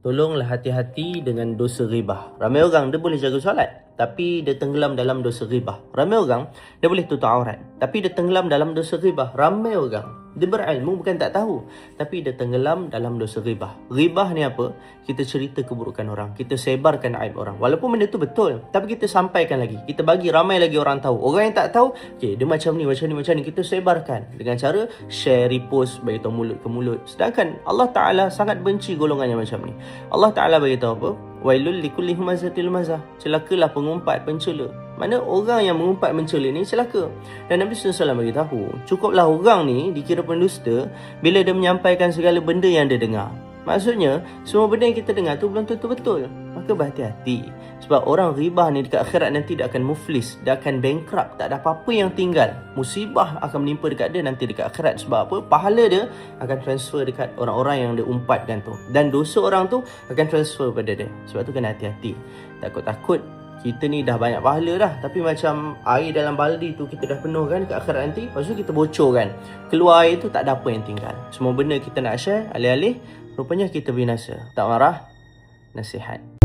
Tolonglah hati-hati dengan dosa ghibah. Ramai orang dia boleh jaga solat, tapi dia tenggelam dalam dosa ghibah. Ramai orang dia boleh tutup aurat, tapi dia tenggelam dalam dosa ghibah. Ramai orang dia berilmu bukan tak tahu, tapi dia tenggelam dalam dosa ghibah. Ghibah ni apa? Kita cerita keburukan orang, kita sebarkan aib orang. Walaupun benda tu betul, tapi kita sampaikan lagi. Kita bagi ramai lagi orang tahu. Orang yang tak tahu, okay, dia macam ni, kita sebarkan dengan cara share, repost, bagi tahu mulut ke mulut. Sedangkan Allah Ta'ala sangat benci golongan yang macam ni. Allah Ta'ala bagi tahu apa? Wailul likulli humazatil lumazah. Celakalah pengumpat pencela. Mana orang yang mengumpat mencela ni celaka. Dan Nabi SAW beritahu, cukuplah orang ni dikira pendusta bila dia menyampaikan segala benda yang dia dengar. Maksudnya, semua benda yang kita dengar tu belum tentu betul. Maka berhati-hati. Sebab orang ghibah ni dekat akhirat nanti dia akan muflis, dia akan bankrupt, tak ada apa-apa yang tinggal. Musibah akan menimpa dekat dia nanti dekat akhirat. Sebab apa? Pahala dia akan transfer dekat orang-orang yang dia umpatkan tu. Dan dosa orang tu akan transfer pada dia. Sebab tu kena hati-hati. Takut-takut kita ni dah banyak pahala dah, tapi macam air dalam baldi tu kita dah penuh kan dekat akhirat nanti. Lepas tu kita bocor kan, keluar air tu tak ada apa yang tinggal. Semua benda kita nak share, alih-alih rupanya kita binasa. Tak marah, nasihat.